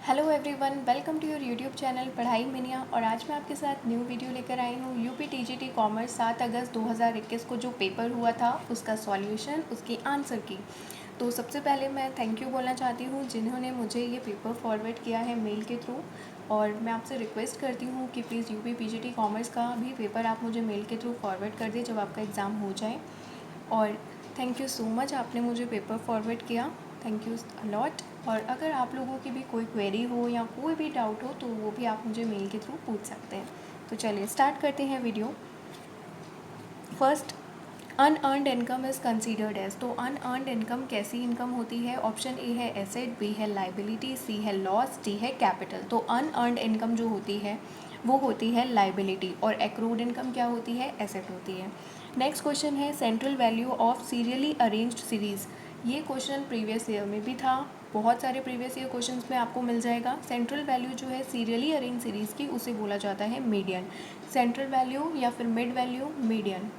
Hello everyone, welcome to your YouTube channel Padhai Miniya. और आज मैं आपके साथ न्यू वीडियो लेकर आई हूँ यूपी टीजीटी कॉमर्स 7 अगस्त 2021 को जो पेपर हुआ था उसका सॉल्यूशन, उसकी आंसर की। तो सबसे पहले मैं थैंक यू बोलना चाहती हूँ जिन्होंने मुझे ये पेपर फॉरवर्ड किया है मेल के थ्रू। और मैं आपसे रिक्वेस्ट करती हूँ कि प्लीज़ यूपी पीजीटी कॉमर्स का भी पेपर आप मुझे मेल के थ्रू फॉरवर्ड कर दें जब आपका एग्ज़ाम हो जाए। और थैंक यू सो मच, आपने मुझे पेपर फॉरवर्ड किया, थैंक यू अलॉट। और अगर आप लोगों की भी कोई क्वेरी हो या कोई भी डाउट हो तो वो भी आप मुझे मेल के थ्रू पूछ सकते हैं। तो चलिए स्टार्ट करते हैं video. First, unearned income is considered as. तो अनअर्नड इनकम कैसी इनकम होती है? ऑप्शन ए है एसेट, बी है लाइबिलिटी, सी है लॉस, डी है कैपिटल। तो अनअर्नड इनकम जो होती है वो होती है लाइबिलिटी और एक्रूड इनकम क्या होती है? एसेट होती है। नेक्स्ट क्वेश्चन है central value of serially arranged series. ये क्वेश्चन प्रीवियस ईयर में भी था, बहुत सारे प्रीवियस ईयर क्वेश्चंस में आपको मिल जाएगा। सेंट्रल वैल्यू जो है सीरियली अरेंज सीरीज़ की, उसे बोला जाता है मीडियन। सेंट्रल वैल्यू या फिर mid value, median.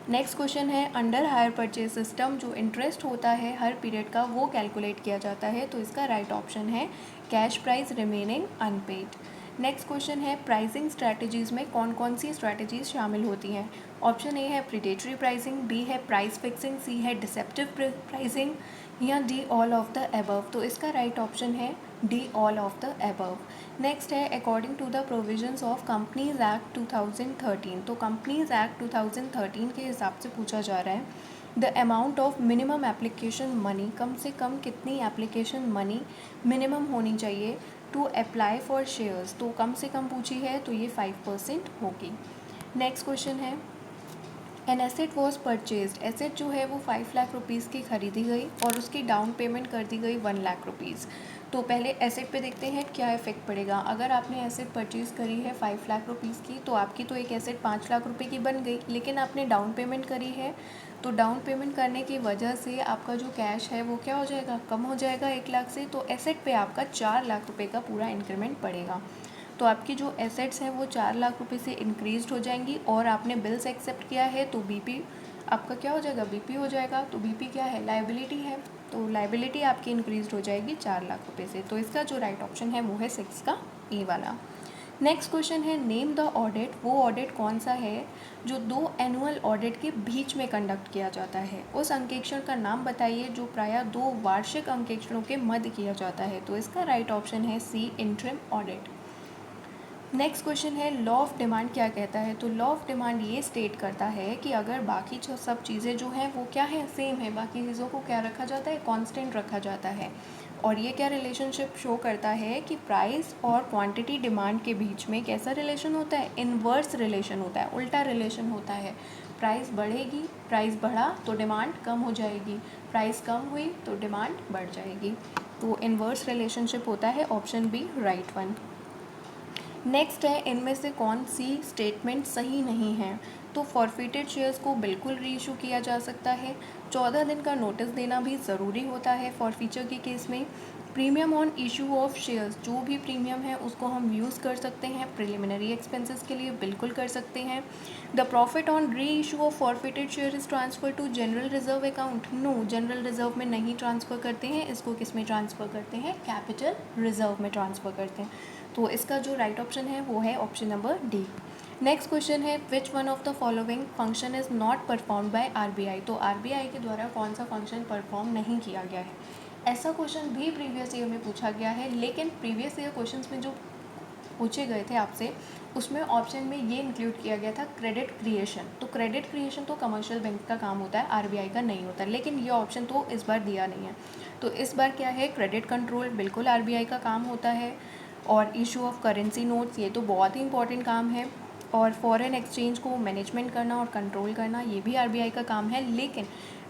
Next question है अंडर हायर परचेज सिस्टम जो इंटरेस्ट होता है हर पीरियड का वो कैलकुलेट किया जाता है। तो इसका राइट ऑप्शन है cash price remaining unpaid. Next question है प्राइसिंग स्ट्रैटेजीज में कौन कौन सी स्ट्रैटेजीज शामिल होती हैं? ऑप्शन ए है प्रीडेटरी प्राइसिंग, बी है प्राइस फिक्सिंग, सी है डिसेप्टिव प्राइसिंग या D all of the above. तो इसका राइट ऑप्शन है D all of the above. Next है according to the provisions of companies act 2013। तो कंपनीज एक्ट 2013 के हिसाब से पूछा जा रहा है the amount of minimum application money, कम से कम कितनी एप्लीकेशन मनी मिनिमम होनी चाहिए टू अप्लाई फॉर शेयर्स। तो कम से कम पूछी है तो ये 5% होगी। नेक्स्ट क्वेश्चन है an asset was purchased. Asset जो है वो 5 लाख रुपीज़ की खरीदी गई और उसकी डाउन पेमेंट कर दी गई 1 लाख रुपीज़। तो पहले एसेट पे देखते हैं क्या इफेक्ट पड़ेगा। अगर आपने एसेट परचेज़ करी है 5 लाख रुपीज़ की तो आपकी तो एक एसेट 5 लाख रुपए की बन गई, लेकिन आपने डाउन पेमेंट करी है तो डाउन पेमेंट करने की वजह से आपका जो कैश है वो क्या हो जाएगा? कम हो जाएगा 1 लाख से। तो एसेट पे आपका 4 लाख रुपये का पूरा इंक्रीमेंट पड़ेगा। तो आपकी जो एसेट्स हैं वो 4 लाख रुपए से इंक्रीज हो जाएंगी और आपने बिल्स एक्सेप्ट किया है तो बीपी आपका क्या हो जाएगा? बीपी हो जाएगा। तो बीपी क्या है? लाइबिलिटी है। तो लाइबिलिटी आपकी इंक्रीज हो जाएगी 4 लाख रुपए से। तो इसका जो राइट ऑप्शन है वो है 6 का ए वाला। नेक्स्ट क्वेश्चन है नेम द ऑडिट। वो ऑडिट कौन सा है जो 2 एनुअल ऑडिट के बीच में कंडक्ट किया जाता है? उस अंकेक्षण का नाम बताइए जो प्रायः 2 वार्षिक अंकेक्षणों के मध्य किया जाता है। तो इसका राइट ऑप्शन है सी इंटरिम ऑडिट। नेक्स्ट क्वेश्चन है लॉ ऑफ डिमांड क्या कहता है? तो लॉ ऑफ डिमांड ये स्टेट करता है कि अगर बाकी जो सब चीज़ें जो हैं वो क्या है? सेम है, बाकी चीज़ों को क्या रखा जाता है? कांस्टेंट रखा जाता है। और ये क्या रिलेशनशिप शो करता है कि प्राइस और क्वांटिटी डिमांड के बीच में कैसा रिलेशन होता है? इन्वर्स रिलेशन होता है, उल्टा रिलेशन होता है। प्राइस बढ़ेगी, प्राइस बढ़ा तो डिमांड कम हो जाएगी, प्राइस कम हुई तो डिमांड बढ़ जाएगी। तो इन्वर्स रिलेशनशिप होता है option B right one. Next है इनमें से कौन सी स्टेटमेंट सही नहीं है? तो फॉरफिटेड शेयर्स को बिल्कुल रीइशू किया जा सकता है। 14 दिन का नोटिस देना भी ज़रूरी होता है फॉरफीचर के केस में। Premium on issue of shares, जो भी प्रीमियम है उसको हम यूज़ कर सकते हैं प्रिलिमिनरी एक्सपेंसेस के लिए, बिल्कुल कर सकते हैं। The profit on reissue of forfeited share is transfer to general reserve account. No, general reserve में नहीं ट्रांसफ़र करते हैं, इसको किस में ट्रांसफ़र करते हैं? कैपिटल रिजर्व में ट्रांसफ़र करते हैं। तो इसका जो राइट ऑप्शन है वो है option number D. Next question है which one of the following function is not perform by RBI. तो आरबीआई के द्वारा कौन सा फंक्शन परफॉर्म नहीं किया गया है? ऐसा क्वेश्चन भी प्रीवियस ईयर में पूछा गया है, लेकिन प्रीवियस ईयर क्वेश्चंस में जो पूछे गए थे आपसे उसमें ऑप्शन में ये इंक्लूड किया गया था क्रेडिट क्रिएशन। तो क्रेडिट क्रिएशन तो कमर्शियल बैंक का काम होता है, आरबीआई का नहीं होता, लेकिन ये ऑप्शन तो इस बार दिया नहीं है। तो इस बार क्या है? क्रेडिट कंट्रोल बिल्कुल आरबीआई का काम होता है। और इशू ऑफ करेंसी नोट्स ये तो बहुत ही इंपॉर्टेंट काम है। और फॉरेन एक्सचेंज को मैनेजमेंट करना और कंट्रोल करना ये भी आरबीआई का काम है। लेकिन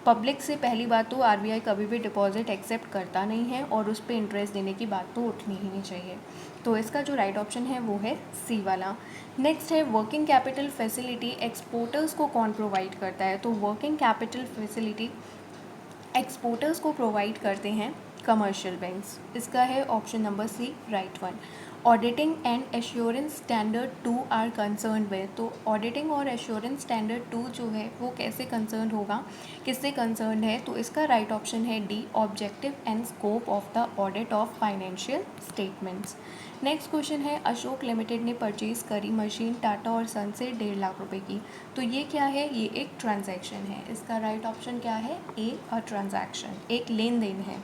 पब्लिक से पहली बात तो आरबीआई कभी भी डिपॉजिट एक्सेप्ट करता नहीं है और उस पर इंटरेस्ट देने की बात तो उठनी ही नहीं चाहिए। तो इसका जो राइट ऑप्शन है वो है सी वाला। नेक्स्ट है वर्किंग कैपिटल फैसिलिटी एक्सपोर्टर्स को कौन प्रोवाइड करता है? तो वर्किंग कैपिटल फैसिलिटी एक्सपोर्टर्स को प्रोवाइड करते हैं कमर्शियल बैंक्स। इसका है option number C right one. Auditing and assurance standard 2 are concern with. तो ऑडिटिंग और एश्योरेंस स्टैंडर्ड 2 जो है वो कैसे कंसर्न होगा, किससे कंसर्न है? तो इसका राइट ऑप्शन है D, objective and scope of the audit of financial statements. Next question है, अशोक लिमिटेड ने परचेज करी मशीन टाटा और सन से 1.5 लाख रुपए की। तो ये क्या है? ये एक ट्रांजैक्शन है। इसका राइट ऑप्शन क्या है? ए, अ ट्रांजैक्शन, एक लेन देन है।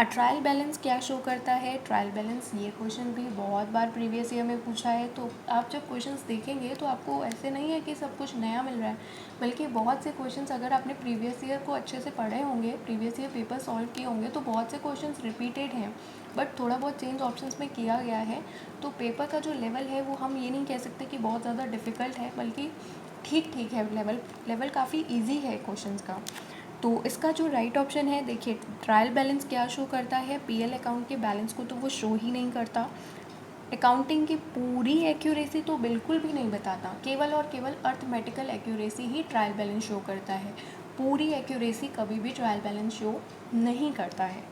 ट्रायल बैलेंस क्या शो करता है? ट्रायल बैलेंस, ये क्वेश्चन भी बहुत बार प्रीवियस ईयर में पूछा है। तो आप जब क्वेश्चंस देखेंगे तो आपको ऐसे नहीं है कि सब कुछ नया मिल रहा है, बल्कि बहुत से क्वेश्चंस अगर आपने प्रीवियस ईयर को अच्छे से पढ़े होंगे, प्रीवियस ईयर पेपर सॉल्व किए होंगे, तो बहुत से क्वेश्चंस रिपीटेड हैं, बट थोड़ा बहुत चेंज ऑप्शंस में किया गया है। तो पेपर का जो लेवल है वो हम ये नहीं कह सकते कि बहुत ज़्यादा डिफ़िकल्ट है, बल्कि ठीक ठीक है, लेवल काफ़ी ईजी है क्वेश्चंस का। तो इसका जो राइट ऑप्शन है, देखिए ट्रायल बैलेंस क्या शो करता है? पीएल अकाउंट के बैलेंस को तो वो शो ही नहीं करता। अकाउंटिंग की पूरी एक्यूरेसी तो बिल्कुल भी नहीं बताता, केवल और केवल अर्थमेटिकल एक्यूरेसी ही ट्रायल बैलेंस शो करता है। पूरी एक्यूरेसी कभी भी ट्रायल बैलेंस शो नहीं करता है।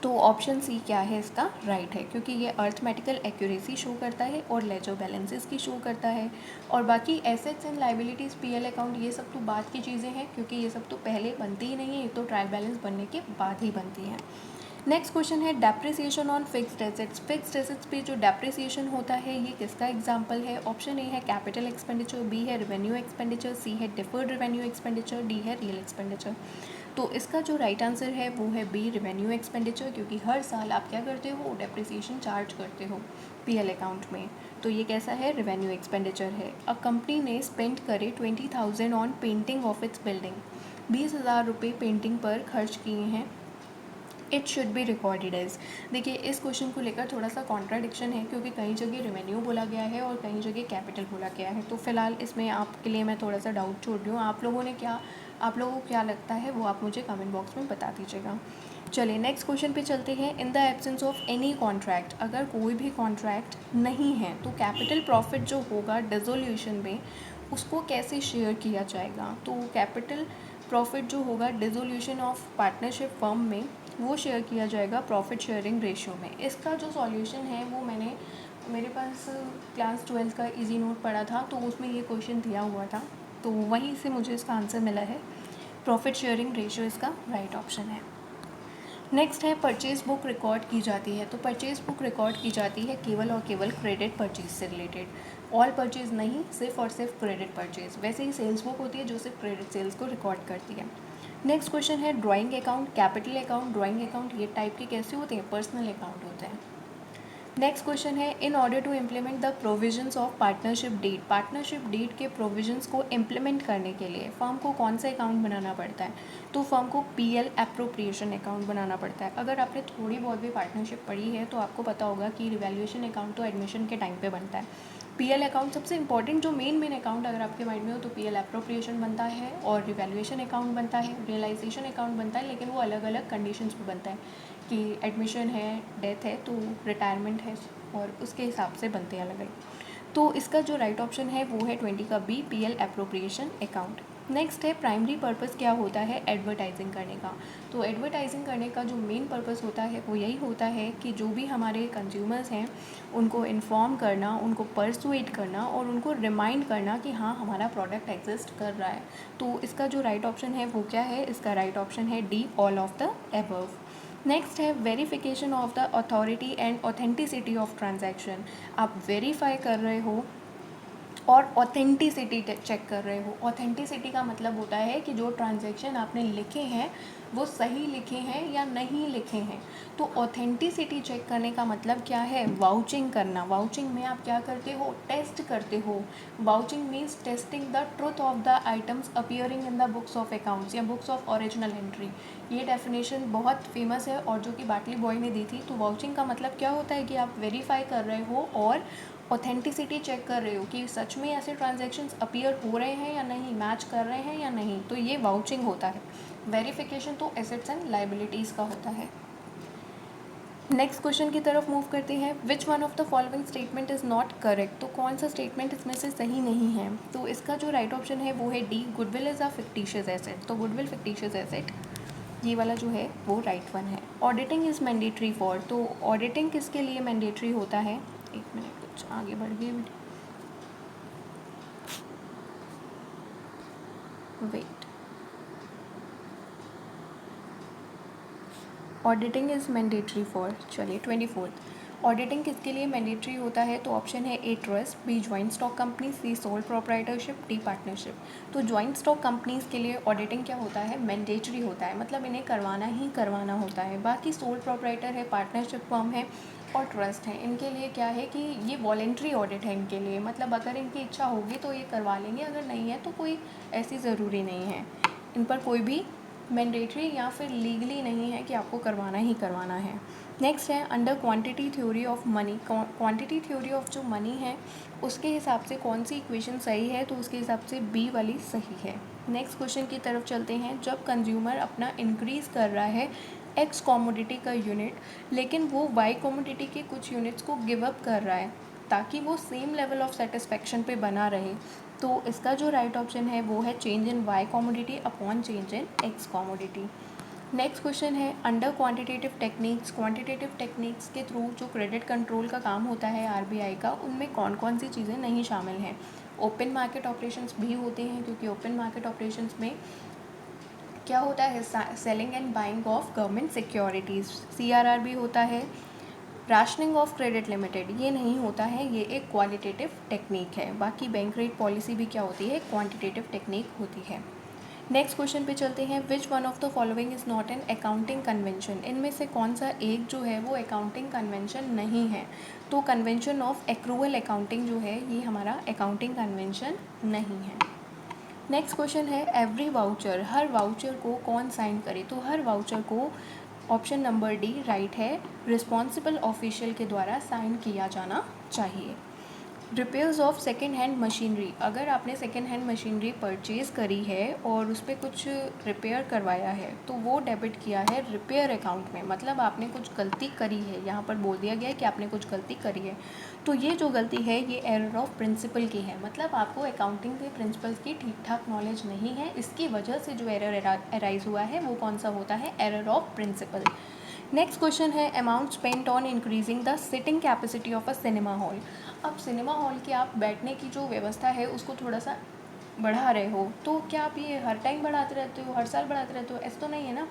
तो ऑप्शन सी क्या है इसका राइट है, क्योंकि ये अर्थमेटिकल एक्यूरेसी शो करता है और लेजर बैलेंसेस की शो करता है। और बाकी assets and liabilities, PL account, ये सब तो बाद की चीज़ें हैं, क्योंकि ये सब तो पहले बनती ही नहीं है, ये तो ट्रायल बैलेंस बनने के बाद ही बनती हैं। नेक्स्ट क्वेश्चन है, depreciation on fixed assets. Fixed assets पे जो डेप्रिसिएशन होता है ये किसका एग्जांपल है? ऑप्शन ए है कैपिटल एक्सपेंडिचर, बी है रेवेन्यू एक्सपेंडिचर, सी है डिफर्ड रेवेन्यू एक्सपेंडिचर, डी है रियल एक्सपेंडिचर। तो इसका जो राइट आंसर है वो है बी, रेवेन्यू एक्सपेंडिचर, क्योंकि हर साल आप क्या करते हो? डेप्रिसिएशन चार्ज करते हो पीएल अकाउंट में। तो ये कैसा है? रेवेन्यू एक्सपेंडिचर है। अ कंपनी ने स्पेंड करे 20,000 on painting of its building. 20,000 रुपये पेंटिंग पर खर्च किए हैं। It should be recorded as. देखिए इस क्वेश्चन को लेकर थोड़ा सा कॉन्ट्राडिक्शन है, क्योंकि कई जगह रेवेन्यू बोला गया है और कई जगह कैपिटल बोला गया है। तो फिलहाल इसमें आपके लिए मैं थोड़ा सा डाउट छोड़ रही हूँ। आप लोगों को क्या लगता है वो आप मुझे कमेंट बॉक्स में बता दीजिएगा। चलिए नेक्स्ट क्वेश्चन पे चलते हैं। In the absence of any contract, अगर कोई भी कॉन्ट्रैक्ट नहीं है तो कैपिटल प्रॉफिट जो होगा डिसोल्यूशन में, उसको कैसे शेयर किया जाएगा? तो कैपिटल प्रॉफिट जो होगा डिसोल्यूशन ऑफ पार्टनरशिप फर्म में, वो शेयर किया जाएगा प्रॉफिट शेयरिंग रेशियो में। इसका जो सॉल्यूशन है वो मेरे पास क्लास 12 का इजी नोट पड़ा था, तो उसमें ये क्वेश्चन दिया हुआ था, तो वहीं से मुझे इसका आंसर मिला है। प्रॉफिट शेयरिंग रेशियो इसका राइट ऑप्शन है। नेक्स्ट है, परचेज बुक रिकॉर्ड की जाती है। तो परचेज बुक रिकॉर्ड की जाती है केवल और केवल क्रेडिट परचेज से रिलेटेड, ऑल परचेज नहीं, सिर्फ और सिर्फ क्रेडिट परचेज। वैसे ही सेल्स बुक होती है जो सिर्फ क्रेडिट सेल्स को रिकॉर्ड करती है। नेक्स्ट क्वेश्चन है, drawing account, capital account, drawing account ये टाइप के कैसे होते हैं? पर्सनल अकाउंट होते हैं। नेक्स्ट क्वेश्चन है, in order to implement the provisions of partnership deed. Partnership deed के प्रोविजंस को इम्प्लीमेंट करने के लिए फर्म को कौन सा अकाउंट बनाना पड़ता है? तो फर्म को पीएल एप्रोप्रिएशन अकाउंट बनाना पड़ता है। अगर आपने थोड़ी बहुत भी पार्टनरशिप पढ़ी है तो आपको पता होगा कि रिवैल्यूएशन अकाउंट तो एडमिशन के टाइम पे बनता है। पीएल अकाउंट सबसे इंपॉर्टेंट जो मेन अकाउंट अगर आपके माइंड में हो तो पीएल एप्रोप्रिएशन बनता है और रिवैल्यूएशन अकाउंट बनता है, रियलाइजेशन अकाउंट बनता है, लेकिन वो अलग अलग कंडीशंस पे बनता है कि एडमिशन है, डेथ है, तो रिटायरमेंट है, और उसके हिसाब से बनते हैं अलग अलग। तो इसका जो राइट ऑप्शन है वो है 20 का B, PL appropriation account. Next है, प्राइमरी पर्पस क्या होता है एडवर्टाइजिंग करने का? तो एडवर्टाइजिंग करने का जो मेन पर्पस होता है वो यही होता है कि जो भी हमारे कंज्यूमर्स हैं उनको इन्फॉर्म करना, उनको परसुएट करना और उनको रिमाइंड करना कि हाँ हमारा प्रोडक्ट एग्जिस्ट कर रहा है। तो इसका जो राइट ऑप्शन है वो क्या है? इसका राइट ऑप्शन है D, all of the above. Next है, verification of the authority and authenticity of transaction. आप वेरीफाई कर रहे हो और ऑथेंटिसिटी चेक कर रहे हो। ऑथेंटिसिटी का मतलब होता है कि जो ट्रांजैक्शन आपने लिखे हैं वो सही लिखे हैं या नहीं लिखे हैं। तो ऑथेंटिसिटी चेक करने का मतलब क्या है? वाउचिंग करना। वाउचिंग में आप क्या करते हो? टेस्ट करते हो। Vouching means testing the truth of the items appearing in the books of accounts या बुक्स ऑफ ओरिजिनल एंट्री। ये डेफिनेशन बहुत फेमस है और जो कि बाटली बॉय ने दी थी। तो वाउचिंग का मतलब क्या होता है कि आप वेरीफाई कर रहे हो और ऑथेंटिसिटी चेक कर रहे हो कि सच में ऐसे ट्रांजैक्शंस अपीयर हो रहे हैं या नहीं, मैच कर रहे हैं या नहीं। तो ये वाउचिंग होता है। वेरिफिकेशन तो एसेट्स एंड लाइबिलिटीज़ का होता है। नेक्स्ट क्वेश्चन की तरफ मूव करते हैं। विच one of the following statement is not correct? तो कौन सा स्टेटमेंट इसमें से सही नहीं है? तो इसका जो राइट ऑप्शन है वो है D, goodwill is a fictitious asset. तो गुडविल फिक्टिशियस एसेट, ये वाला जो है वो राइट वन है। ऑडिटिंग इज़ मैंडेटरी फॉर, तो ऑडिटिंग किसके लिए मैंडेटरी होता है? एक मिनट, कुछ आगे बढ़ गई, wait. Auditing is mandatory for, चलिए 24th, ऑडिटिंग किसके लिए मैंडेटरी होता है? तो ऑप्शन है A trust, B joint stock company, C sole proprietorship, D partnership. तो जॉइंट स्टॉक कंपनीज़ के लिए ऑडिटिंग क्या होता है? मैंडेटरी होता है, मतलब इन्हें करवाना ही करवाना होता है। बाकी सोल प्रोप्राइटर है, पार्टनरशिप फर्म है और ट्रस्ट है, इनके लिए क्या है कि ये वॉलेंट्री ऑडिट है इनके लिए, मतलब अगर इनकी इच्छा होगी तो ये करवा लेंगे, अगर नहीं है तो कोई ऐसी ज़रूरी नहीं है, इन पर कोई भी मैंडेटरी या फिर लीगली नहीं है कि आपको करवाना ही करवाना है। नेक्स्ट है under quantity theory of money, quantity theory of जो मनी है उसके हिसाब से कौन सी इक्वेशन सही है? तो उसके हिसाब से बी वाली सही है। नेक्स्ट क्वेश्चन की तरफ चलते हैं। जब कंज्यूमर अपना इंक्रीज़ कर रहा है एक्स कॉमोडिटी का यूनिट, लेकिन वो वाई कॉमोडिटी के कुछ यूनिट्स को गिव अप कर रहा है ताकि वो सेम लेवल ऑफ सेटिस्फेक्शन पे बना रहे, तो इसका जो राइट ऑप्शन है वो है change in Y commodity upon change in X commodity. Next question है under quantitative techniques, quantitative techniques के थ्रू जो क्रेडिट कंट्रोल का काम होता है आरबीआई का, उनमें कौन कौन सी चीज़ें नहीं शामिल हैं? ओपन मार्केट ऑपरेशंस भी होते हैं, क्योंकि ओपन मार्केट ऑपरेशंस में क्या होता है? Selling and buying of government securities, CRR भी होता है। राशनिंग ऑफ क्रेडिट लिमिटेड ये नहीं होता है, ये एक क्वालिटेटिव टेक्निक है। बाकी बैंक रेट पॉलिसी भी क्या होती है? क्वांटिटेटिव टेक्निक होती है। नेक्स्ट क्वेश्चन पे चलते हैं। विच one of the following is not an accounting convention, इनमें से कौन सा एक जो है वो अकाउंटिंग कन्वेंशन नहीं है? तो कन्वेंशन ऑफ एक्रूअल अकाउंटिंग जो है ये हमारा अकाउंटिंग कन्वेंशन नहीं है। नेक्स्ट क्वेश्चन है एवरी वाउचर, हर वाउचर को कौन साइन करे? तो हर वाउचर को ऑप्शन नंबर डी राइट है, रिस्पॉन्सिबल ऑफिशियल के द्वारा साइन किया जाना चाहिए। Repairs of second hand machinery, अगर आपने सेकेंड हैंड मशीनरी परचेज़ करी है और उस पर कुछ रिपेयर करवाया है तो वो डेबिट किया है रिपेयर अकाउंट में, मतलब आपने कुछ गलती करी है, यहाँ पर बोल दिया गया है कि आपने कुछ गलती करी है, तो ये जो गलती है ये एरर ऑफ प्रिंसिपल की है, मतलब आपको अकाउंटिंग के प्रिंसिपल्स की ठीक ठाक नॉलेज नहीं है, इसकी वजह से जो एरर अराइज हुआ है वो कौन सा होता है? Error of principle. Next question है amount spent on increasing the seating capacity of a cinema hall. अब सिनेमा हॉल की आप बैठने की जो व्यवस्था है उसको थोड़ा सा बढ़ा रहे हो, तो क्या आप ये हर टाइम बढ़ाते रहते हो, हर साल बढ़ाते रहते हो? ऐसा तो नहीं है ना,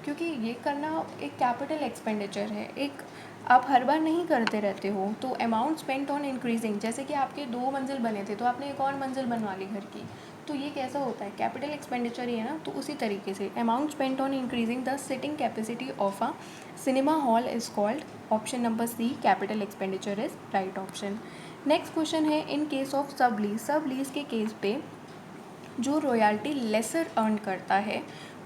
क्योंकि ये करना एक कैपिटल एक्सपेंडिचर है, एक आप हर बार नहीं करते रहते हो। तो अमाउंट स्पेंट ऑन इंक्रीजिंग, जैसे कि आपके 2 मंजिल बने थे तो आपने एक और मंजिल बनवा ली घर की, तो ये कैसा होता है? कैपिटल एक्सपेंडिचर ही है ना। तो उसी तरीके से amount spent on increasing the seating capacity of a cinema hall is called, option number C capital expenditure is right option. Next question है in case of sublease, sublease के case पे जो royalty laser earn करता है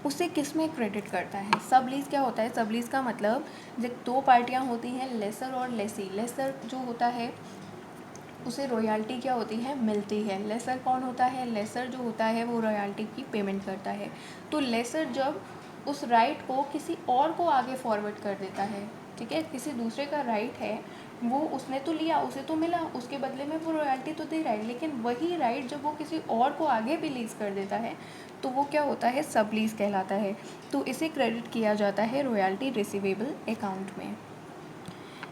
उसे किस में credit करता है? सब लीज क्या होता है? सब लीज का मतलब जब 2 पार्टियां होती हैं, लेसर और लेसी, लेसर जो होता है उसे रॉयल्टी क्या होती है? मिलती है। लेसर कौन होता है? लेसर जो होता है वो रॉयल्टी की पेमेंट करता है। तो लेसर जब उस राइट को किसी और को आगे फॉरवर्ड कर देता है, ठीक है, किसी दूसरे का राइट है, वो उसने तो लिया, उसे तो मिला, उसके बदले में वो रॉयल्टी तो दे रहा है, लेकिन वही राइट जब वो किसी और को आगे भी लीज कर देता है तो वो क्या होता है? सब लीज कहलाता है। तो इसे क्रेडिट किया जाता है रॉयल्टी रिसीवेबल अकाउंट में।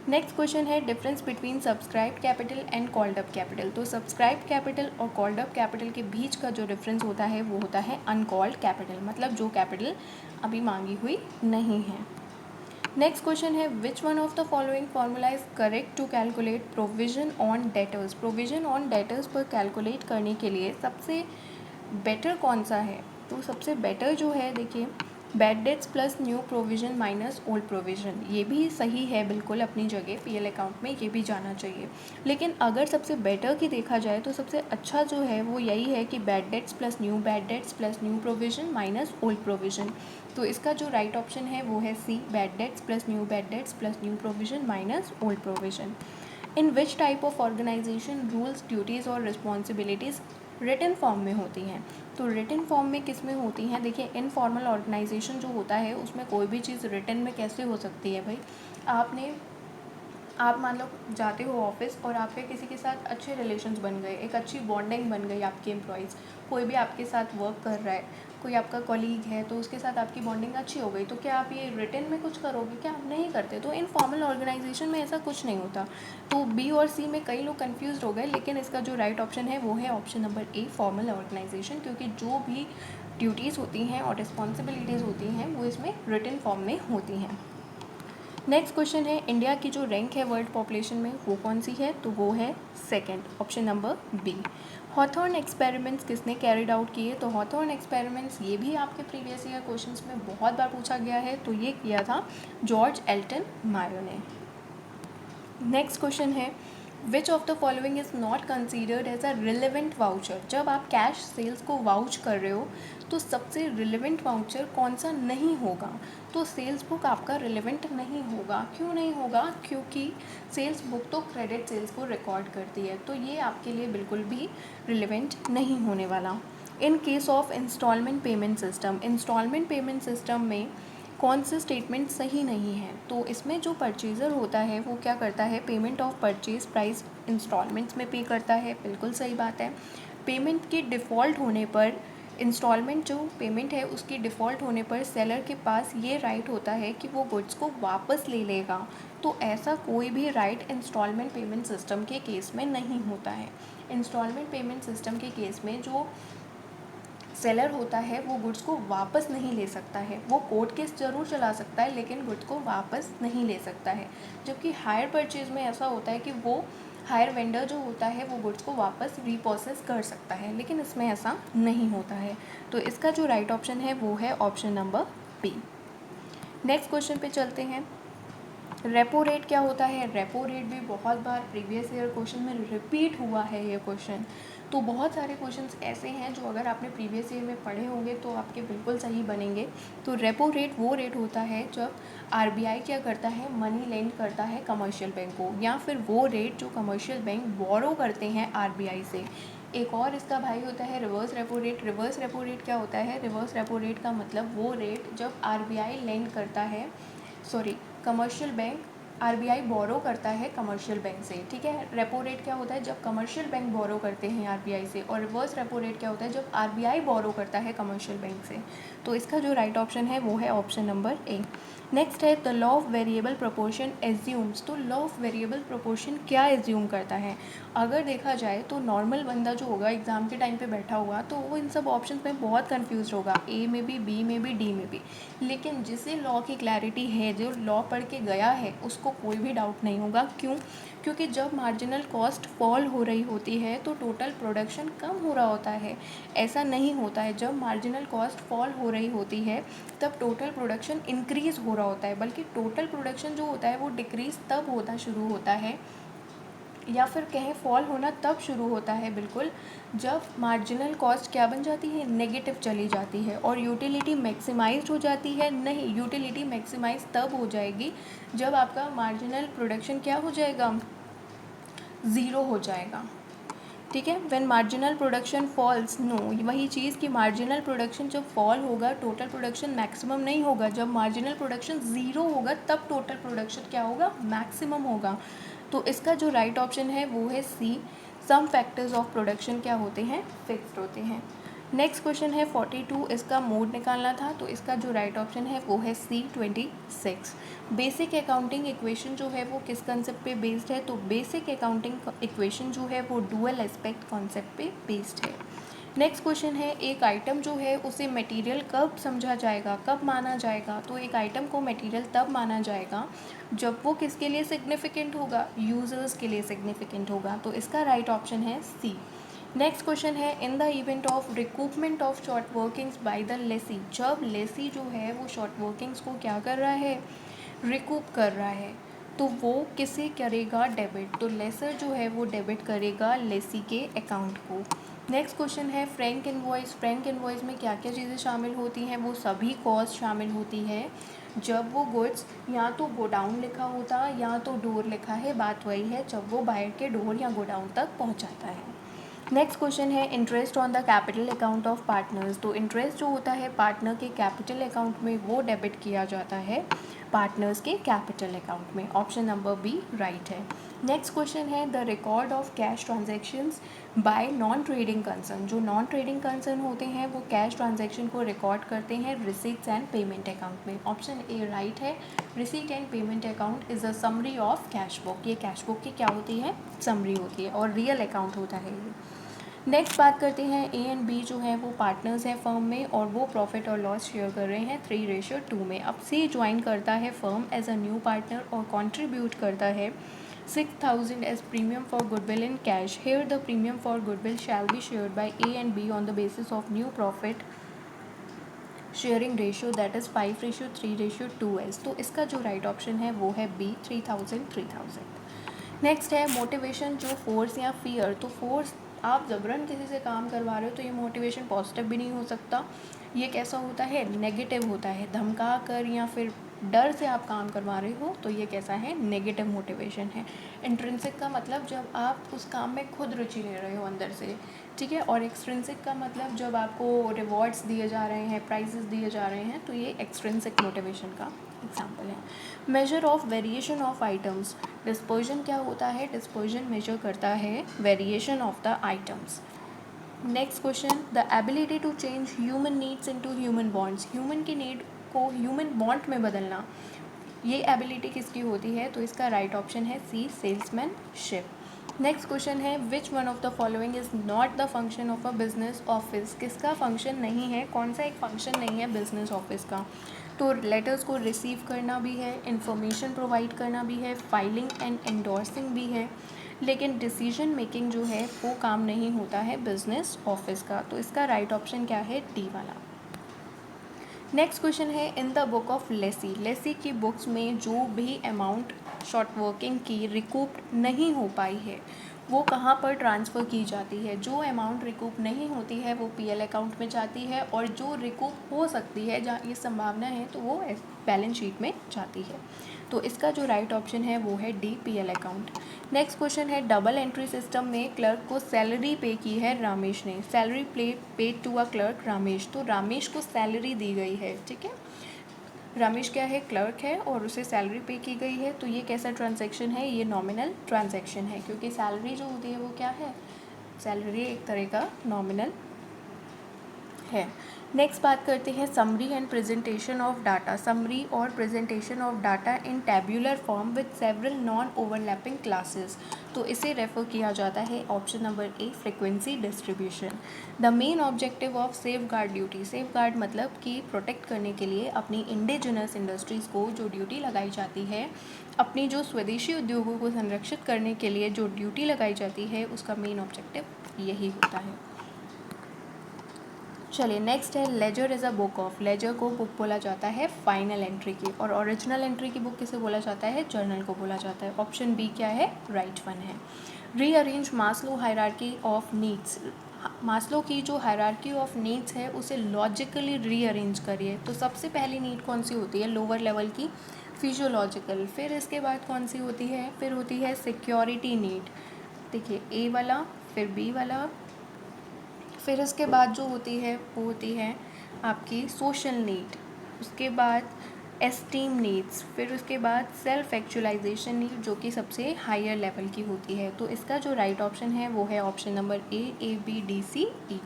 नेक्स्ट क्वेश्चन है difference between subscribe capital and called up capital. तो सब्सक्राइब कैपिटल और कॉल्ड अप कैपिटल के बीच का जो डिफरेंस होता है वो होता है अनकॉल्ड कैपिटल, मतलब जो कैपिटल अभी मांगी हुई नहीं है। नेक्स्ट क्वेश्चन है which one of the following formula is correct to calculate provision on debtors. Provision on debtors पर कैलकुलेट करने के लिए सबसे बेटर कौन सा है? तो सबसे बेटर जो है, देखिए, bad debts plus new provision minus old provision, ये भी सही है बिल्कुल अपनी जगह, पीएल अकाउंट में ये भी जाना चाहिए। लेकिन अगर सबसे बेटर की देखा जाए तो सबसे अच्छा जो है वो यही है कि bad debts plus new, bad debts plus new provision minus old provision. तो इसका जो राइट ऑप्शन है वो है C, bad debts plus new bad debts plus new provision minus old provision. In which type of organization rules, duties और responsibilities written form में होती हैं? तो रिटन फॉर्म में किस में होती हैं? देखिए, इनफॉर्मल ऑर्गेनाइजेशन जो होता है उसमें कोई भी चीज़ रिटन में कैसे हो सकती है भाई? आप मान लो जाते हो ऑफिस और आपके किसी के साथ अच्छे रिलेशंस बन गए, एक अच्छी बॉन्डिंग बन गई आपके एम्प्लॉयज़, कोई भी आपके साथ वर्क कर रहा है, कोई आपका कॉलीग है तो उसके साथ आपकी बॉन्डिंग अच्छी हो गई, तो क्या आप ये रिटन में कुछ करोगे? क्या आप नहीं करते। तो इन फॉर्मल ऑर्गेनाइजेशन में ऐसा कुछ नहीं होता। तो बी और सी में कई लोग कन्फ्यूज हो गए, लेकिन इसका जो राइट ऑप्शन है वो है option number A, formal organisation, क्योंकि जो भी ड्यूटीज़ होती हैं और रिस्पॉन्सिबिलिटीज़ होती हैं वो इसमें रिटन फॉर्म में होती हैं। नेक्स्ट क्वेश्चन है, इंडिया की जो रैंक है वर्ल्ड पॉपुलेशन में वो कौन सी है? तो वो है second, option number B. Hawthorne experiments किसने कैरिड आउट किए? तो हॉथॉर्न एक्सपेरिमेंट्स ये भी आपके प्रीवियस ईयर क्वेश्चंस में बहुत बार पूछा गया है, तो ये किया था जॉर्ज एल्टन मायो ने। नेक्स्ट क्वेश्चन है, which of the following is not considered as a relevant voucher? जब आप कैश सेल्स को वाउच कर रहे हो तो सबसे रिलेवेंट वाउचर कौन सा नहीं होगा? तो सेल्स बुक आपका रिलेवेंट नहीं होगा। क्यों नहीं होगा? क्योंकि सेल्स बुक तो क्रेडिट सेल्स को रिकॉर्ड करती है, तो ये आपके लिए बिल्कुल भी रिलेवेंट नहीं होने वाला। In case of instalment payment system, instalment payment system में कौन से स्टेटमेंट सही नहीं है? तो इसमें जो परचेज़र होता है वो क्या करता है, payment of purchase price instalments में पे करता है, बिल्कुल सही बात है। पेमेंट के डिफ़ॉल्ट होने पर, इंस्टॉलमेंट जो पेमेंट है उसकी डिफ़ॉल्ट होने पर सेलर के पास ये राइट होता है कि वो गुड्स को वापस ले लेगा। तो ऐसा कोई भी राइट इंस्टॉलमेंट पेमेंट सिस्टम के केस में नहीं होता है। इंस्टॉलमेंट पेमेंट सिस्टम के केस में जो सेलर होता है वो गुड्स को वापस नहीं ले सकता है। वो कोर्ट केस ज़रूर चला सकता है लेकिन गुड्स को वापस नहीं ले सकता है। जबकि हायर परचेज में ऐसा होता है कि वो हायर वेंडर जो होता है वो गुड्स को वापस रीप्रोसेस कर सकता है, लेकिन इसमें ऐसा नहीं होता है। तो इसका जो राइट ऑप्शन है वो है option number B. Next question पे चलते हैं। रेपो रेट क्या होता है? रेपो रेट भी बहुत बार प्रीवियस ईयर क्वेश्चन में रिपीट हुआ है ये क्वेश्चन। तो बहुत सारे क्वेश्चंस ऐसे हैं जो अगर आपने प्रीवियस ईयर में पढ़े होंगे तो आपके बिल्कुल सही बनेंगे। तो रेपो रेट वो रेट होता है जब आरबीआई क्या करता है, मनी लेंड करता है कमर्शियल बैंक को, या फिर वो रेट जो कमर्शियल बैंक बोरो करते हैं आरबीआई से। एक और इसका भाई होता है reverse repo rate. Reverse repo rate क्या होता है? रिवर्स रेपो रेट का मतलब वो रेट जब आरबीआई लेंड करता है, कमर्शियल बैंक, आरबीआई बोरो करता है कमर्शियल बैंक से, ठीक है। रेपो रेट क्या होता है? जब कमर्शियल बैंक बोरो करते हैं आरबीआई से। और रिवर्स रेपो रेट क्या होता है? जब आरबीआई बोरो करता है कमर्शियल बैंक से। तो इसका जो राइट ऑप्शन है वो है ऑप्शन नंबर ए। नेक्स्ट है, the law of variable proportion assumes. तो लॉ ऑफ वेरिएबल प्रोपोर्शन क्या एज्यूम करता है? अगर देखा जाए तो नॉर्मल बंदा जो होगा एग्ज़ाम के टाइम पे बैठा हुआ तो वो इन सब ऑप्शन में बहुत कंफ्यूज होगा, ए में भी, बी में भी, डी में भी। लेकिन जिसे लॉ की क्लैरिटी है, जो लॉ पढ़ के गया है, उसको कोई भी डाउट नहीं होगा। क्यों? क्योंकि जब मार्जिनल कॉस्ट फॉल हो रही होती है तो टोटल प्रोडक्शन कम हो रहा होता है। ऐसा नहीं होता है जब मार्जिनल कॉस्ट फॉल हो रही होती है तब टोटल प्रोडक्शन इंक्रीज़ हो रहा होता है, बल्कि टोटल प्रोडक्शन जो होता है वो डिक्रीज़ तब होना शुरू होता है, या फिर कहें फॉल होना तब शुरू होता है बिल्कुल, जब मार्जिनल कॉस्ट क्या बन जाती है, नेगेटिव चली जाती है और यूटिलिटी मैक्सिमाइज्ड हो जाती है। नहीं, यूटिलिटी मैक्सिमाइज तब हो जाएगी जब आपका मार्जिनल प्रोडक्शन क्या हो जाएगा, ज़ीरो हो जाएगा, ठीक है। When marginal production falls, no, वही चीज़ कि मार्जिनल प्रोडक्शन जब फॉल होगा टोटल प्रोडक्शन मैक्सिमम नहीं होगा। जब मार्जिनल प्रोडक्शन ज़ीरो होगा तब टोटल प्रोडक्शन क्या होगा, मैक्सिमम होगा। तो इसका जो राइट ऑप्शन है वो है सी, सम फैक्टर्स ऑफ प्रोडक्शन क्या होते हैं, फिक्स्ड होते हैं। नेक्स्ट क्वेश्चन है 42, इसका मोड निकालना था, तो इसका जो राइट ऑप्शन है वो है सी 26। बेसिक अकाउंटिंग इक्वेशन जो है वो किस कंसेप्ट पे बेस्ड है? तो बेसिक अकाउंटिंग इक्वेशन जो है वो डुअल एस्पेक्ट कॉन्सेप्ट पे बेस्ड है। नेक्स्ट क्वेश्चन है, एक आइटम जो है उसे मटेरियल कब समझा जाएगा, कब माना जाएगा? तो एक आइटम को मटेरियल तब माना जाएगा जब वो किसके लिए सिग्निफिकेंट होगा, यूजर्स के लिए सिग्निफिकेंट होगा। तो इसका राइट ऑप्शन है सी। नेक्स्ट क्वेश्चन है, in the event of recoupment of short workings by the lessee. जब लेसी जो है वो शॉर्ट वर्किंग्स को क्या कर रहा है, रिकूप कर रहा है, तो वो किसे करेगा, डेबिट। तो लेसर जो है वो डेबिट करेगा लेसी के अकाउंट को। नेक्स्ट क्वेश्चन है, फ्रैंक इनवॉइस। फ्रैंक इनवॉइस में क्या क्या चीज़ें शामिल होती हैं? वो सभी कॉस्ट शामिल होती है जब वो गुड्स या तो गोडाउन लिखा होता या तो डोर लिखा है, बात वही है जब वो बाहर के डोर या गोडाउन तक पहुंचाता है। नेक्स्ट क्वेश्चन है, interest on the capital account of partners. तो इंटरेस्ट जो होता है पार्टनर के कैपिटल अकाउंट में वो डेबिट किया जाता है पार्टनर्स के कैपिटल अकाउंट में। ऑप्शन नंबर बी राइट है। नेक्स्ट क्वेश्चन है the record of cash transactions bye non trading concern. जो नॉन ट्रेडिंग कंसर्न होते हैं वो कैश ट्रांजैक्शन को रिकॉर्ड करते हैं रिसीट्स एंड पेमेंट अकाउंट में। ऑप्शन ए राइट है। Receipt and payment account is a summary of cash book. ये कैश बुक की क्या होती है, समरी होती है, और रियल अकाउंट होता है ये। नेक्स्ट बात करते हैं ए एंड बी जो है वो पार्टनर्स हैं फर्म में और वो प्रॉफिट और लॉस शेयर कर रहे हैं 3:2 में। अब सी ज्वाइन करता है firm as a new partner और कंट्रीब्यूट करता है 6,000 as premium for goodwill in cash. Here the premium for goodwill shall be shared by A and B on the basis of new profit sharing ratio that is 5:3:2। तो इसका जो right option है वो है B 3,000। Next है motivation, जो force या fear. तो फोर्स, आप ज़बरन किसी से काम करवा रहे हो तो ये मोटिवेशन पॉजिटिव भी नहीं हो सकता, ये कैसा होता है, नेगेटिव होता है। धमका कर या फिर डर से आप काम करवा रहे हो तो ये कैसा है, नेगेटिव मोटिवेशन है। इंट्रिंसिक का मतलब जब आप उस काम में खुद रुचि ले रहे हो अंदर से, ठीक है। और एक्सट्रिंसिक का मतलब जब आपको रिवॉर्ड्स दिए जा रहे हैं, प्राइजेस दिए जा रहे हैं, तो ये एक्सट्रिंसिक मोटिवेशन का एग्जाम्पल है। Measure of variation of items. Dispersion क्या होता है, डिस्पर्जन मेजर करता है variation of the items. Next question, the ability to change human needs into human bonds. Human की नीड को ह्यूमन बॉन्ड में बदलना, ये एबिलिटी किसकी होती है, तो इसका राइट ऑप्शन है सी, सेल्समैनशिप। नेक्स्ट क्वेश्चन है which one of the following is not the function of a business office. किसका फंक्शन नहीं है, कौन सा एक फंक्शन नहीं है बिजनेस ऑफिस का, तो लेटर्स को रिसीव करना भी है, इंफॉर्मेशन प्रोवाइड करना भी है, फाइलिंग एंड एंडोर्सिंग भी है, लेकिन डिसीजन मेकिंग जो है वो काम नहीं होता है बिजनेस ऑफिस का। तो इसका राइट ऑप्शन क्या है, डी वाला। नेक्स्ट क्वेश्चन है in the book of lessee. Lessee की बुक्स में जो भी अमाउंट शॉर्ट वर्किंग की रिकूप नहीं हो पाई है वो कहाँ पर ट्रांसफ़र की जाती है। जो अमाउंट रिकूप नहीं होती है वो पीएल अकाउंट में जाती है, और जो रिकूप हो सकती है, जहाँ ये संभावना है, तो वो बैलेंस शीट में जाती है। तो इसका जो राइट ऑप्शन है वो है D, PL account. Next question है डबल एंट्री सिस्टम में क्लर्क को सैलरी पे की है रामेश ने। Salary paid to a clerk Ramesh. तो रामेश को सैलरी दी गई है, ठीक है। रमेश क्या है, क्लर्क है और उसे सैलरी पे की गई है। तो ये कैसा ट्रांजैक्शन है, ये नॉमिनल ट्रांजैक्शन है, क्योंकि सैलरी जो होती है वो क्या है, सैलरी एक तरह का नॉमिनल है। नेक्स्ट बात करते हैं summary and presentation of data. Summary और presentation of data in tabular form with several non overlapping classes. तो इसे रेफर किया जाता है option number A, frequency distribution. The main objective of safe guard duty. Safe guard मतलब कि protect करने के लिए अपनी इंडिजिनस इंडस्ट्रीज़ को जो ड्यूटी लगाई जाती है, अपनी जो स्वदेशी उद्योगों को संरक्षित करने के लिए जो ड्यूटी लगाई जाती है, उसका मेन ऑब्जेक्टिव यही होता है। चलिए नेक्स्ट है ledger is a book of. Ledger को बुक बोला जाता है फाइनल एंट्री की, और ओरिजिनल एंट्री की बुक किसे बोला जाता है, जर्नल को बोला जाता है। ऑप्शन बी क्या है, राइट वन है। Rearrange Maslow hierarchy of needs. Maslow की जो हायरार्की ऑफ नीड्स है उसे लॉजिकली रीअरेंज करिए। तो सबसे पहली नीड कौन सी होती है, लोअर लेवल की, फिजियोलॉजिकल। फिर इसके बाद कौन सी होती है, फिर होती है सिक्योरिटी नीड, देखिए ए वाला, फिर बी वाला, फिर इसके बाद जो होती है वो होती है आपकी सोशल नीड, उसके बाद एस्टीम नीड्स, फिर उसके बाद सेल्फ एक्चुअलाइजेशन नीड जो कि सबसे हायर लेवल की होती है। तो इसका जो राइट ऑप्शन है वो है option number A, B, D, C, E.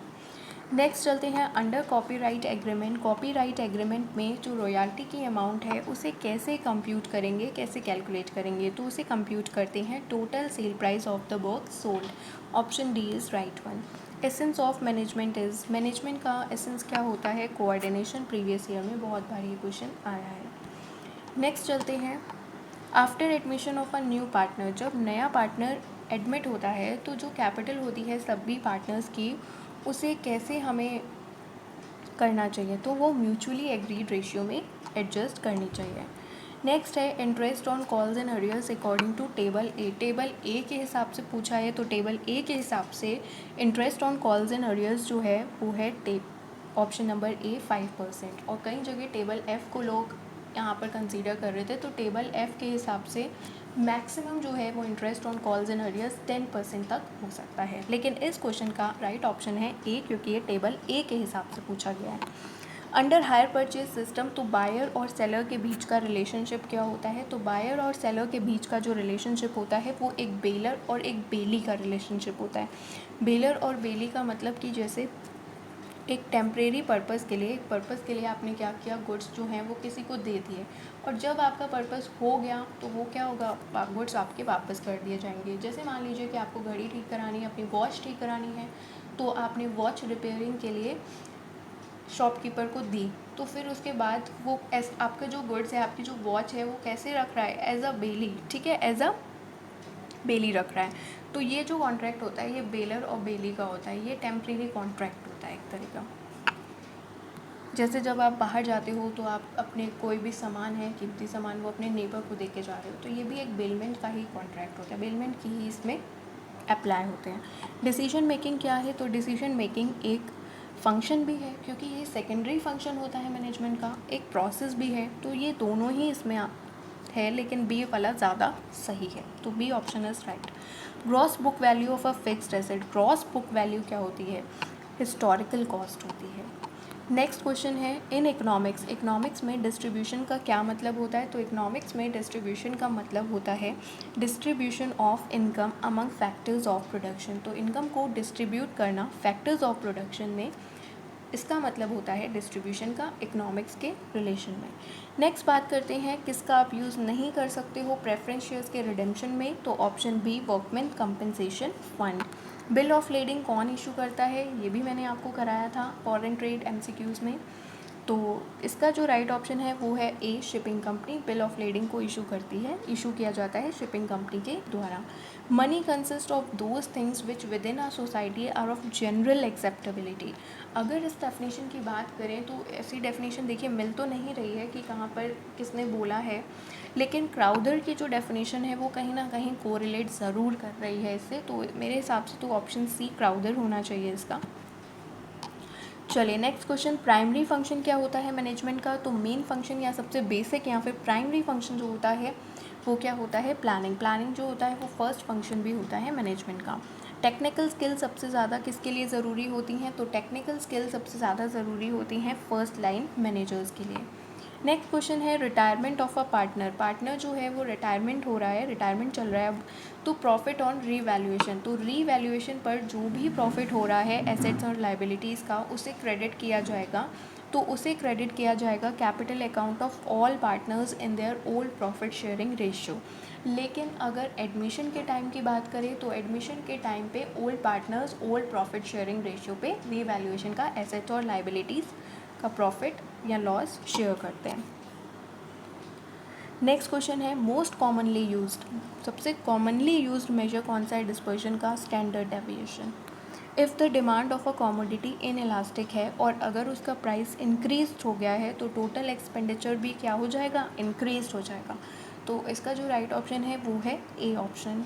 Next चलते हैं under copyright agreement. Copyright agreement में जो रॉयल्टी की अमाउंट है उसे कैसे कंप्यूट करेंगे, कैसे कैलकुलेट करेंगे, तो उसे कंप्यूट करते हैं total sale price of the book sold. Option D is right one. Essence of management is, management का एसेंस क्या होता है, कोऑर्डिनेशन। प्रीवियस ईयर में बहुत बार ये क्वेश्चन आया है। नेक्स्ट चलते हैं after admission of a new partner. जब नया पार्टनर एडमिट होता है तो जो कैपिटल होती है सभी पार्टनर्स की, उसे कैसे हमें करना चाहिए, तो वो म्यूचुअली एग्रीड रेशियो में एडजस्ट करनी चाहिए। नेक्स्ट है interest on calls and arrears according to table A. Table A के हिसाब से पूछा है, तो टेबल ए के हिसाब से interest on calls and arrears जो है वो है ऑप्शन नंबर ए 5%। और कई जगह टेबल एफ़ को लोग यहाँ पर कंसीडर कर रहे थे, तो टेबल एफ़ के हिसाब से मैक्सिमम जो है वो interest on calls and arrears 10% तक हो सकता है। लेकिन इस क्वेश्चन का राइट ऑप्शन है ए, क्योंकि ये टेबल ए के हिसाब से पूछा गया है। अंडर हायर परचेज सिस्टम तो बायर और सेलर के बीच का रिलेशनशिप क्या होता है, तो बायर और सेलर के बीच का जो रिलेशनशिप होता है वो एक बेलर और एक बेली का रिलेशनशिप होता है। बेलर और बेली का मतलब कि जैसे एक टेम्परेरी पर्पस के लिए, एक पर्पस के लिए आपने क्या किया, गुड्स जो हैं वो किसी को दे दिए, और जब आपका पर्पस हो गया तो वो क्या होगा, गुड्स आपके वापस कर दिए जाएंगे। जैसे मान लीजिए कि आपको घड़ी ठीक करानी है, अपनी वॉच ठीक करानी है, तो आपने वॉच रिपेयरिंग के लिए शॉपकीपर को दी, तो फिर उसके बाद वो आपका जो गुड्स है, आपकी जो वॉच है वो कैसे रख रहा है, एज अ बेली, ठीक है, एज अ बेली रख रहा है। तो ये जो कॉन्ट्रैक्ट होता है ये बेलर और बेली का होता है, ये टेम्परेरी कॉन्ट्रैक्ट होता है एक तरह का। जैसे जब आप बाहर जाते हो तो आप अपने कोई भी सामान है, कीमती सामान, वो अपने नेबर को दे के जा रहे हो, तो ये भी एक बेलमेंट का ही कॉन्ट्रैक्ट होता है, बेलमेंट की ही इसमें अप्लाई होते हैं। डिसीजन मेकिंग क्या है, तो डिसीजन मेकिंग एक फंक्शन भी है, क्योंकि ये सेकेंडरी फंक्शन होता है मैनेजमेंट का, एक प्रोसेस भी है, तो ये दोनों ही इसमें है, लेकिन बी वाला ज़्यादा सही है, तो B option is right. Gross book value of a fixed asset, gross book value क्या होती है, हिस्टोरिकल कॉस्ट होती है। नेक्स्ट क्वेश्चन है, इन इकोनॉमिक्स, इकोनॉमिक्स में डिस्ट्रीब्यूशन का क्या मतलब होता है, तो इकोनॉमिक्स में डिस्ट्रीब्यूशन का मतलब होता है distribution of income among factors of production, तो इनकम को डिस्ट्रीब्यूट करना फैक्टर्स ऑफ प्रोडक्शन में, इसका मतलब होता है डिस्ट्रीब्यूशन का इकोनॉमिक्स के रिलेशन में। नेक्स्ट बात करते हैं किसका आप यूज़ नहीं कर सकते हो प्रेफरेंस शेयर्स के रिडेम्पशन में, तो option B workman compensation fund. Bill of lading कौन इशू करता है, ये भी मैंने आपको कराया था फॉरेन ट्रेड एमसीक्यूज़ में, तो इसका जो राइट ऑप्शन है वो है A, shipping company bill of lading को इशू करती है, इशू किया जाता है शिपिंग कंपनी के द्वारा। Money consist of those things which within a society are of general acceptability, अगर इस डेफिनेशन की बात करें तो ऐसी डेफिनेशन देखिए मिल तो नहीं रही है कि कहाँ पर किसने बोला है, लेकिन क्राउदर की जो डेफिनेशन है वो कहीं ना कहीं कोरिलेट ज़रूर कर रही है इससे, तो मेरे हिसाब से तो ऑप्शन सी क्राउदर होना चाहिए इसका। चलिए नेक्स्ट क्वेश्चन, प्राइमरी फंक्शन क्या होता है मैनेजमेंट का, तो मेन फंक्शन या सबसे बेसिक या फिर प्राइमरी फंक्शन जो होता है वो क्या होता है, प्लानिंग। प्लानिंग जो होता है वो फर्स्ट फंक्शन भी होता है मैनेजमेंट का। टेक्निकल स्किल सबसे ज़्यादा किसके लिए ज़रूरी होती हैं, तो टेक्निकल स्किल सबसे ज़्यादा ज़रूरी होती हैं फर्स्ट लाइन मैनेजर्स के लिए। नेक्स्ट क्वेश्चन है retirement of a partner, partner जो है वो रिटायरमेंट हो रहा है, रिटायरमेंट चल रहा है अब, तो प्रॉफिट ऑन रीवैल्यूएशन, तो रीवैल्यूएशन पर जो भी प्रॉफिट हो रहा है एसेट्स और लाइबिलिटीज़ का उसे क्रेडिट किया जाएगा, तो उसे क्रेडिट किया जाएगा capital account of all partners in their old profit sharing ratio. लेकिन अगर एडमिशन के टाइम की बात करें तो एडमिशन के टाइम पे old partners old profit sharing ratio पे रीवैल्यूएशन का एसेट्स और लाइबिलिटीज़ का प्रॉफिट या लॉस शेयर करते हैं। नेक्स्ट क्वेश्चन है मोस्ट कॉमनली यूज्ड, सबसे कॉमनली यूज्ड मेजर कौन सा है डिस्पर्शन का, standard deviation. If the demand of a commodity in elastic है और अगर उसका प्राइस इंक्रीज हो गया है तो टोटल एक्सपेंडिचर भी क्या हो जाएगा, इंक्रीज हो जाएगा, तो इसका जो राइट ऑप्शन है वो है ए ऑप्शन।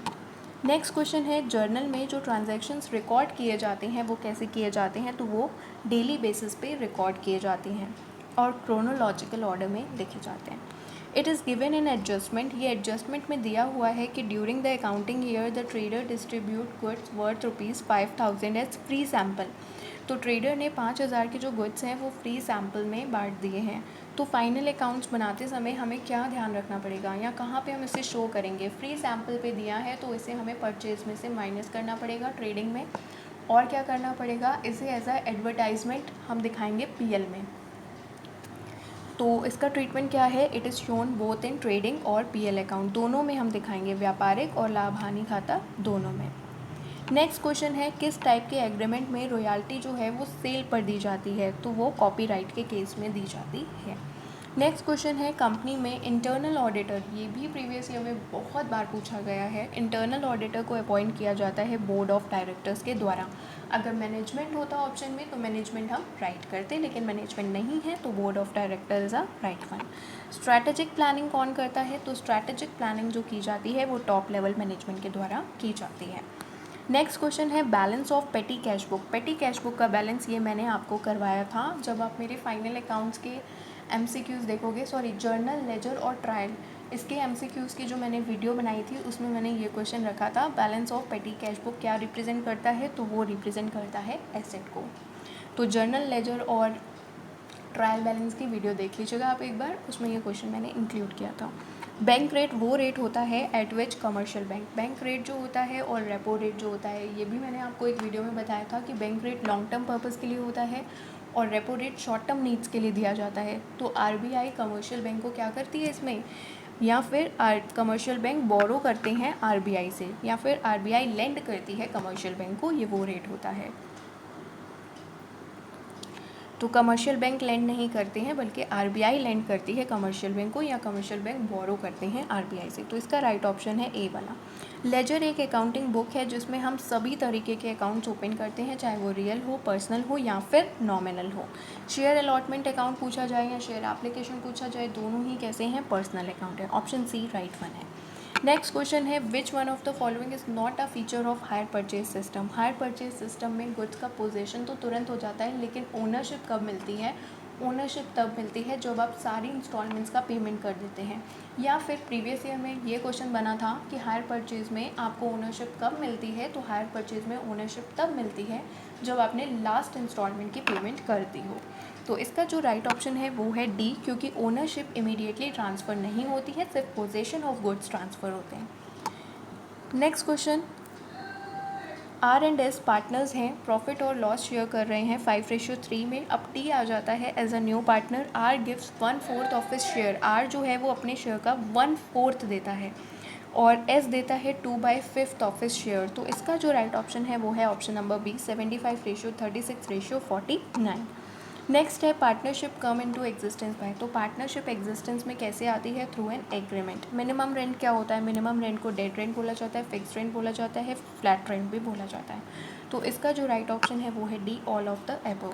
नेक्स्ट क्वेश्चन है जर्नल में जो ट्रांजैक्शंस रिकॉर्ड किए जाते हैं वो कैसे किए जाते हैं, तो वो डेली बेसिस पे रिकॉर्ड किए जाते हैं और क्रोनोलॉजिकल ऑर्डर में लिखे जाते हैं। It is given in adjustment, ये एडजस्टमेंट में दिया हुआ है कि during the accounting year the trader distribute goods worth ₹5,000 as free sample, तो ट्रेडर ने 5,000 के जो गुड्स हैं वो फ्री सैम्पल में बांट दिए हैं। तो फाइनल अकाउंट्स बनाते समय हमें क्या ध्यान रखना पड़ेगा या कहाँ पे हम इसे शो करेंगे, फ्री सैम्पल पे दिया है तो इसे हमें परचेज में से माइनस करना पड़ेगा ट्रेडिंग में, और क्या करना पड़ेगा, इसे एज अ एडवर्टाइजमेंट हम दिखाएंगे पीएल में। तो इसका ट्रीटमेंट क्या है, it is shown both in trading और पीएल अकाउंट, दोनों में हम दिखाएंगे, व्यापारिक और लाभ हानि खाता दोनों में। नेक्स्ट क्वेश्चन है किस टाइप के एग्रीमेंट में रॉयल्टी जो है वो सेल पर दी जाती है, तो वो कॉपीराइट के केस में दी जाती है। नेक्स्ट क्वेश्चन है कंपनी में इंटरनल ऑडिटर, ये भी प्रीवियस ईयर में बहुत बार पूछा गया है, इंटरनल ऑडिटर को अपॉइंट किया जाता है बोर्ड ऑफ डायरेक्टर्स के द्वारा। अगर मैनेजमेंट होता ऑप्शन में तो मैनेजमेंट हम राइट करते, लेकिन मैनेजमेंट नहीं है तो board of director is a right one. Strategic planning कौन करता है, तो स्ट्रैटेजिक प्लानिंग जो की जाती है वो टॉप लेवल मैनेजमेंट के द्वारा की जाती है। नेक्स्ट क्वेश्चन है बैलेंस ऑफ पेटी कैश बुक, पेटी कैश बुक का बैलेंस ये मैंने आपको करवाया था जब आप मेरे फाइनल अकाउंट्स के एमसीक्यूज़ देखोगे, सॉरी जर्नल लेजर और ट्रायल, इसके एमसीक्यूज़ की जो मैंने वीडियो बनाई थी उसमें मैंने ये क्वेश्चन रखा था बैलेंस ऑफ पेटी कैश बुक क्या रिप्रेजेंट करता है, तो वो रिप्रेजेंट करता है एसेट को। तो जर्नल लेजर और ट्रायल बैलेंस की वीडियो देख लीजिएगा आप एक बार, उसमें ये क्वेश्चन मैंने इंक्लूड किया था। बैंक रेट वो रेट होता है एट विच कमर्शियल बैंक रेट जो होता है और रेपो रेट जो होता है, ये भी मैंने आपको एक वीडियो में बताया था कि bank rate long term purpose के लिए होता है और repo rate short term needs के लिए दिया जाता है। तो आरबीआई कमर्शियल बैंक को क्या करती है इसमें, या फिर कमर्शियल बैंक बोरो करते हैं आरबीआई से, या फिर आरबीआई लेंड करती है कमर्शियल बैंक को, ये वो रेट होता है। तो कमर्शियल बैंक लेंड नहीं करते हैं बल्कि आरबीआई लेंड करती है कमर्शियल बैंक को, या कमर्शियल बैंक बोरो करते हैं आरबीआई से। तो इसका राइट ऑप्शन है ए वाला। लेजर एक अकाउंटिंग बुक है जिसमें हम सभी तरीके के अकाउंट्स ओपन करते हैं, चाहे वो रियल हो, पर्सनल हो या फिर नॉमिनल हो। शेयर अलॉटमेंट अकाउंट पूछा जाए या शेयर एप्लीकेशन पूछा जाए, दोनों ही कैसे हैं, पर्सनल अकाउंट है। ऑप्शन सी राइट वन है। नेक्स्ट क्वेश्चन है which one of the following is not a feature of hire purchase system. Hire purchase system में गुड्स का पोजेशन तो तुरंत हो जाता है, लेकिन ओनरशिप कब मिलती है, ओनरशिप तब मिलती है जब आप सारी इंस्टॉलमेंट्स का पेमेंट कर देते हैं। या फिर प्रीवियस ईयर में ये क्वेश्चन बना था कि हायर परचेज में आपको ओनरशिप कब मिलती है, तो हायर परचेज में ओनरशिप तब मिलती है जब आपने लास्ट इंस्टॉलमेंट की पेमेंट कर दी हो। तो इसका जो राइट ऑप्शन है वो है डी, क्योंकि ओनरशिप इमीडिएटली ट्रांसफ़र नहीं होती है, सिर्फ पोजेशन ऑफ गुड्स ट्रांसफ़र होते हैं। नेक्स्ट क्वेश्चन, R&S पार्टनर्स हैं, प्रॉफिट और लॉस शेयर कर रहे हैं 5:3 में। अब T आ जाता है as a new partner. R gives 1/4 of his share. R जो है वो अपने शेयर का 1/4 देता है और S देता है 2/5 ऑफ हिज शेयर। तो इसका जो राइट ऑप्शन है वो है ऑप्शन नंबर बी, 75:36:49। नेक्स्ट है partnership come into existence by. तो पार्टनरशिप एग्जिस्टेंस में कैसे आती है, through an agreement. Minimum rent क्या होता है, मिनिमम रेंट को डेड रेंट बोला जाता है, फिक्स रेंट बोला जाता है, फ्लैट रेंट भी बोला जाता है। तो इसका जो राइट ऑप्शन है वो है D, all of the above.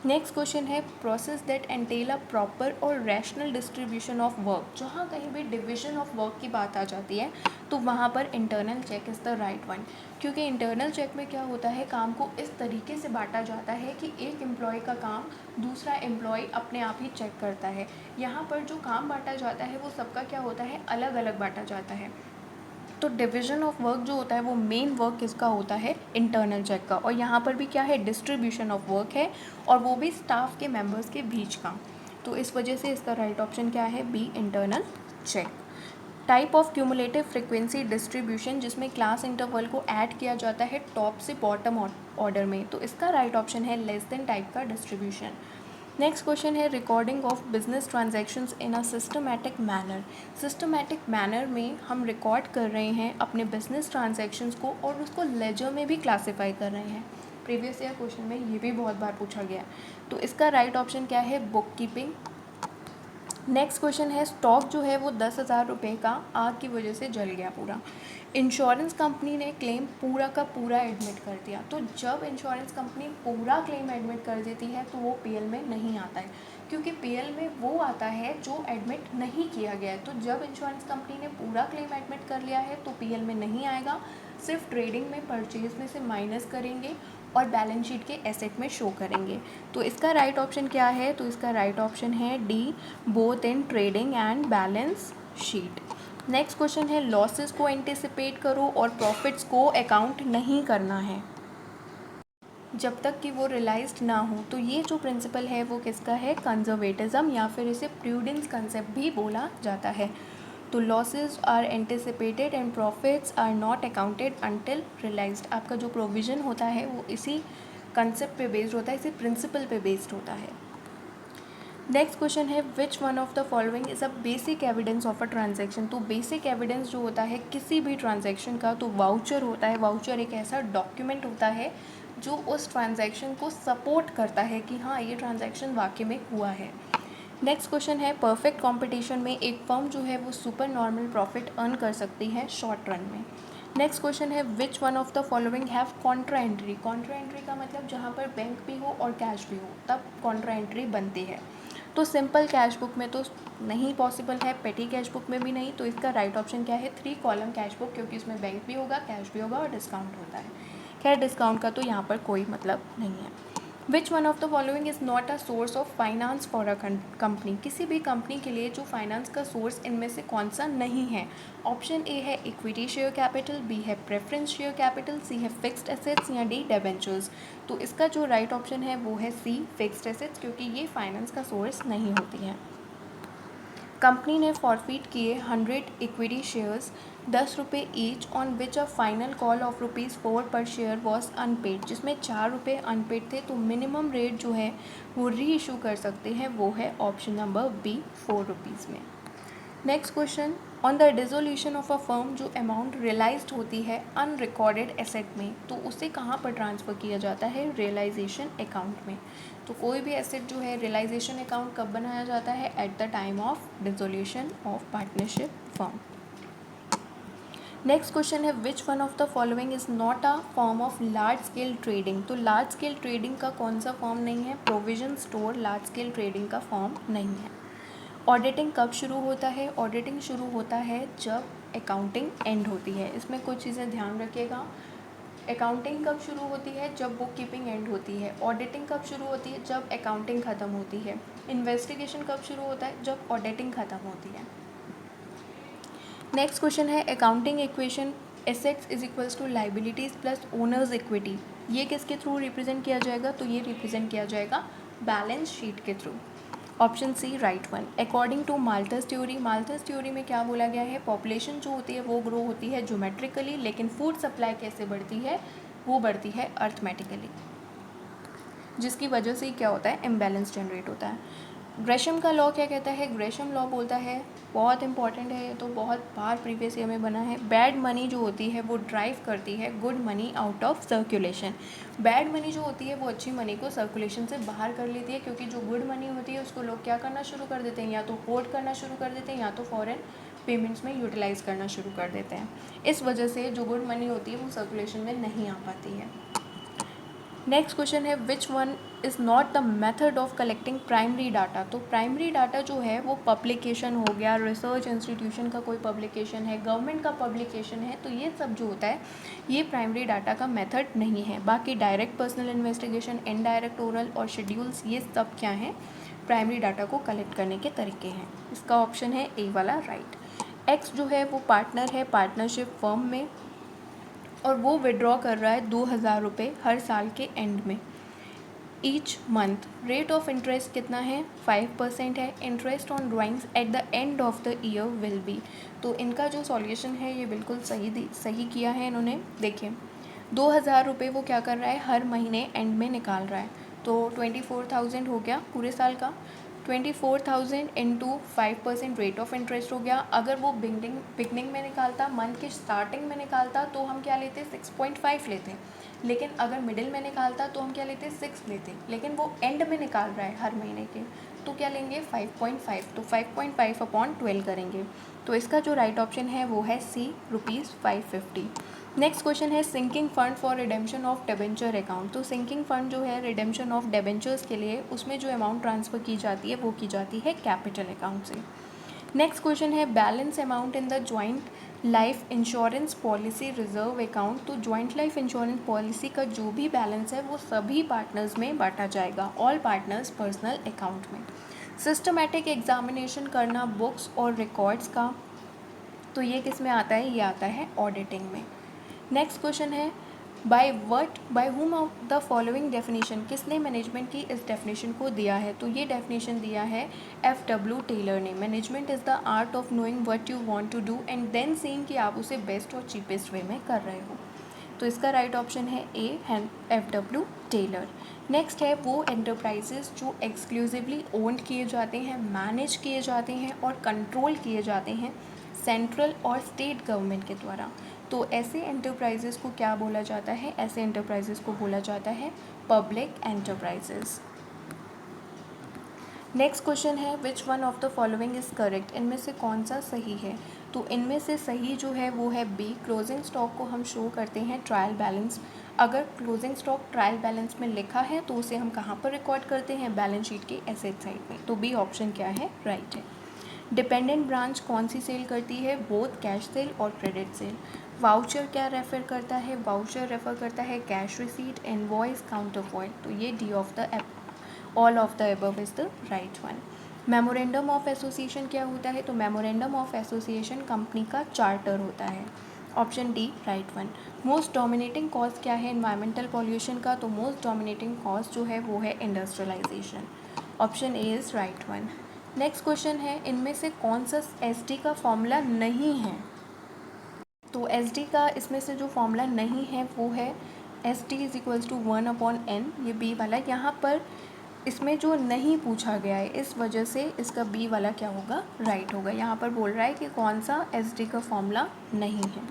Next question है process that entail a proper और रैशनल डिस्ट्रीब्यूशन ऑफ वर्क। जहाँ कहीं भी डिविजन ऑफ वर्क की बात आ जाती है तो वहाँ पर internal check is the right one, क्योंकि इंटरनल चेक में क्या होता है, काम को इस तरीके से बांटा जाता है कि एक एम्प्लॉय का काम दूसरा एम्प्लॉय अपने आप ही चेक करता है। यहाँ पर जो काम बांटा जाता है वो सबका क्या होता है, अलग अलग बांटा जाता है। तो डिवीजन ऑफ वर्क जो होता है वो मेन वर्क किसका होता है, इंटरनल चेक का। और यहाँ पर भी क्या है, डिस्ट्रीब्यूशन ऑफ वर्क है, और वो भी स्टाफ के मेंबर्स के बीच का। तो इस वजह से इसका राइट ऑप्शन क्या है, B, internal check. Type of cumulative frequency distribution, जिसमें क्लास इंटरवल को ऐड किया जाता है टॉप से बॉटम ऑर्डर में। तो इसका राइट ऑप्शन है लेस देन टाइप का डिस्ट्रीब्यूशन। नेक्स्ट क्वेश्चन है recording of business transactions in a systematic manner. Systematic manner में हम रिकॉर्ड कर रहे हैं अपने बिजनेस ट्रांजैक्शंस को और उसको लेजर में भी क्लासीफाई कर रहे हैं। प्रीवियस ईयर क्वेश्चन में ये भी बहुत बार पूछा गया। तो इसका राइट ऑप्शन क्या है, बुक कीपिंग। नेक्स्ट क्वेश्चन है स्टॉक जो है वो 10,000 रुपये का आग की वजह से जल गया पूरा। इंश्योरेंस कंपनी ने क्लेम पूरा का पूरा एडमिट कर दिया। तो जब इंश्योरेंस कंपनी पूरा क्लेम एडमिट कर देती है तो वो पीएल में नहीं आता है, क्योंकि पीएल में वो आता है जो एडमिट नहीं किया गया है। तो जब इंश्योरेंस कंपनी ने पूरा क्लेम एडमिट कर लिया है तो पीएल में नहीं आएगा, सिर्फ ट्रेडिंग में परचेज में से माइनस करेंगे और बैलेंस शीट के एसेट में शो करेंगे। तो इसका राइट ऑप्शन क्या है, तो इसका राइट ऑप्शन है D, both in trading and balance sheet. Next question है लॉसेस को एंटिसिपेट करो और प्रॉफिट्स को अकाउंट नहीं करना है जब तक कि वो रियलाइज्ड ना हो। तो ये जो प्रिंसिपल है वो किसका है, कंजर्वेटिज्म, या फिर इसे प्रूडेंस कंसेप्ट भी बोला जाता है। तो losses are anticipated and profits are not accounted until realised. आपका जो प्रोविज़न होता है वो इसी कंसेप्ट पे बेस्ड होता है, इसी प्रिंसिपल पे बेस्ड होता है। नेक्स्ट क्वेश्चन है which one of the following is a basic evidence of a transaction. तो बेसिक एविडेंस जो होता है किसी भी ट्रांजैक्शन का, तो वाउचर होता है। वाउचर एक ऐसा डॉक्यूमेंट होता है जो उस ट्रांजैक्शन को सपोर्ट करता है कि हाँ ये ट्रांजैक्शन वाकई में हुआ है। नेक्स्ट क्वेश्चन है परफेक्ट कंपटीशन में एक फर्म जो है वो सुपर नॉर्मल प्रॉफिट अर्न कर सकती है शॉर्ट रन में। नेक्स्ट क्वेश्चन है which one of the following have Contra entry. Contra entry का मतलब जहाँ पर बैंक भी हो और कैश भी हो तब कॉन्ट्रा एंट्री बनती है। तो सिंपल कैश बुक में तो नहीं पॉसिबल है, पेटी कैश बुक में भी नहीं। तो इसका राइट ऑप्शन क्या है, 3 कॉलम कैश बुक, क्योंकि इसमें बैंक भी होगा, कैश भी होगा और डिस्काउंट होता है। खैर डिस्काउंट का तो यहाँ पर कोई मतलब नहीं है। Which one of the following is not a source of finance for a company, किसी भी कंपनी के लिए जो फाइनेंस का सोर्स इनमें से कौन सा नहीं है। ऑप्शन ए है इक्विटी शेयर कैपिटल, बी है प्रेफरेंस शेयर कैपिटल, सी है फिक्स्ड एसेट्स या डी डिबेंचर्स। तो इसका जो राइट ऑप्शन है वो है सी फिक्स्ड एसेट्स, क्योंकि ये फाइनेंस का सोर्स नहीं होती है। कंपनी ने फॉरफिट किए 100 इक्विटी शेयर्स 10 रुपये each, on which a final call of ₹4 पर शेयर वॉज अनपेड, जिसमें 4 रुपये अनपेड थे। तो मिनिमम रेट जो है वो री इशू कर सकते हैं, वो है ऑप्शन नंबर बी 4 रुपीज़ में। Next question, on the dissolution of a firm जो अमाउंट रियलाइज्ड होती है अनरिकॉर्डेड एसेट में, तो उसे कहाँ पर ट्रांसफ़र किया जाता है, रियलाइजेशन अकाउंट में। तो कोई भी एसेट जो है रियलाइजेशन अकाउंट कब बनाया जाता है, at the time of dissolution of partnership firm. Next question है which one of the following is not a form of large scale trading. तो लार्ज स्केल ट्रेडिंग का कौन सा फॉर्म नहीं है, provision store large scale trading का form नहीं है। ऑडिटिंग कब शुरू होता है, ऑडिटिंग शुरू होता है जब अकाउंटिंग एंड होती है। इसमें कुछ चीज़ें ध्यान रखिएगा, अकाउंटिंग कब शुरू होती है, जब बुक कीपिंग एंड होती है। ऑडिटिंग कब शुरू होती है, जब अकाउंटिंग ख़त्म होती है। इन्वेस्टिगेशन कब शुरू होता है, जब ऑडिटिंग ख़त्म होती है। नेक्स्ट क्वेश्चन है accounting equation assets is equals to liabilities plus owners equity, ये किसके थ्रू रिप्रेजेंट किया जाएगा, तो ये रिप्रेजेंट किया जाएगा बैलेंस शीट के थ्रू। Option C right one. According to Malthus theory, Malthus theory में क्या बोला गया है, पॉपुलेशन जो होती है वो ग्रो होती है ज्योमेट्रिकली, लेकिन फूड सप्लाई कैसे बढ़ती है, वो बढ़ती है अर्थमेटिकली, जिसकी वजह से क्या होता है, इम्बैलेंस जनरेट होता है। ग्रेशम का लॉ क्या कहता है, ग्रेशम लॉ बोलता है, बहुत इंपॉर्टेंट है, तो बहुत बार प्रीवियस ईयर में बना है, बैड मनी जो होती है वो ड्राइव करती है good money out of circulation. Bad money जो होती है वो अच्छी मनी को सर्कुलेशन से बाहर कर लेती है, क्योंकि जो गुड मनी होती है उसको लोग क्या करना शुरू कर देते हैं, या तो होल्ड करना शुरू कर देते हैं या तो फॉरेन पेमेंट्स में यूटिलाइज़ करना शुरू कर देते हैं। इस वजह से जो गुड मनी होती है वो सर्कुलेशन में नहीं आ पाती है। नेक्स्ट क्वेश्चन है which one is not the method of collecting primary data. तो प्राइमरी डाटा जो है वो पब्लिकेशन हो गया, रिसर्च इंस्टीट्यूशन का कोई पब्लिकेशन है, गवर्नमेंट का पब्लिकेशन है, तो ये सब जो होता है ये प्राइमरी डाटा का मेथड नहीं है। बाकी direct personal investigation, indirect oral और शेड्यूल्स, ये सब क्या हैं, प्राइमरी डाटा को कलेक्ट करने के तरीके हैं। इसका ऑप्शन है ए वाला राइट। एक्स जो है वो पार्टनर है पार्टनरशिप फर्म में, और वो विड्रॉ कर रहा है 2000 रुपये हर साल के एंड में each month. Rate of interest कितना है, 5% है। Interest on drawings at the end of the year will be. तो इनका जो सॉल्यूशन है ये बिल्कुल सही किया है इन्होंने। देखिए 2000 रुपये वो क्या कर रहा है, हर महीने एंड में निकाल रहा है, तो 24,000 हो गया पूरे साल का। 24,000 इंटू 5% रेट ऑफ इंटरेस्ट हो गया। अगर वो बिगनिंग में निकालता, मंथ के स्टार्टिंग में निकालता, तो हम क्या लेते, 6.5 लेते। लेकिन अगर मिडिल में निकालता तो हम क्या लेते, 6 लेते। लेकिन वो एंड में निकाल रहा है हर महीने के, तो क्या लेंगे, 5.5। तो 5.5 अपॉन 12 करेंगे। तो इसका जो राइट ऑप्शन है वो है सी ₹550। नेक्स्ट क्वेश्चन है sinking fund for redemption of debenture account. तो सिंकिंग फंड जो है रिडेम्पशन ऑफ डिबेंचर्स के लिए, उसमें जो अमाउंट ट्रांसफ़र की जाती है वो की जाती है कैपिटल अकाउंट से। नेक्स्ट क्वेश्चन है balance amount in the joint life insurance policy reserve account. तो जॉइंट लाइफ इंश्योरेंस पॉलिसी का जो भी बैलेंस है वो सभी पार्टनर्स में बांटा जाएगा, ऑल पार्टनर्स पर्सनल अकाउंट में। सिस्टमैटिक एग्जामिनेशन करना बुक्स और रिकॉर्ड्स का, तो ये किस में आता है, ये आता है ऑडिटिंग में। नेक्स्ट क्वेश्चन है by whom of the following definition, किसने मैनेजमेंट की इस डेफिनेशन को दिया है, तो ये डेफिनेशन दिया है FW टेलर ने। Management is the art of knowing what you want to do and then seeing कि आप उसे बेस्ट और चीपेस्ट वे में कर रहे हो। तो इसका राइट ऑप्शन है ए FW टेलर। नेक्स्ट है वो एंटरप्राइजेस जो एक्सक्लूसिवली ओन्ड किए जाते हैं, मैनेज किए जाते हैं और कंट्रोल किए जाते हैं सेंट्रल और स्टेट गवर्नमेंट के द्वारा। तो ऐसे एंटरप्राइजेस को क्या बोला जाता है, ऐसे एंटरप्राइजेस को बोला जाता है पब्लिक एंटरप्राइजेस। नेक्स्ट क्वेश्चन है which one of the following is correct, इनमें से कौन सा सही है। तो इनमें से सही जो है वो है बी, क्लोजिंग स्टॉक को हम शो करते हैं ट्रायल बैलेंस। अगर क्लोजिंग स्टॉक ट्रायल बैलेंस में लिखा है तो उसे हम कहाँ पर रिकॉर्ड करते हैं, बैलेंस शीट के एसेट साइड में। तो बी ऑप्शन क्या है, राइट है। डिपेंडेंट ब्रांच कौन सी सेल करती है, बोथ कैश सेल और क्रेडिट सेल। वाउचर क्या रेफ़र करता है? वाउचर रेफ़र करता है cash receipt, invoice, counter foil. तो ये D of the all of the above is the right one. Memorandum of association क्या होता है? तो मेमोरेंडम ऑफ एसोसिएशन कंपनी का चार्टर होता है। Option D right one. Most dominating cause क्या है एनवायरमेंटल पॉल्यूशन का? तो मोस्ट डोमिनेटिंग कॉज जो है वो है industrialisation. Option A is right one. Next question है, इनमें से कौन सा एसडी का फॉर्मूला नहीं है? तो एसडी का इसमें से जो फॉर्मूला नहीं है वो है S D is equals to 1/n, ये बी वाला। यहाँ पर इसमें जो नहीं पूछा गया है इस वजह से इसका बी वाला क्या होगा? राइट होगा। यहाँ पर बोल रहा है कि कौन सा एसडी का फॉर्मूला नहीं है।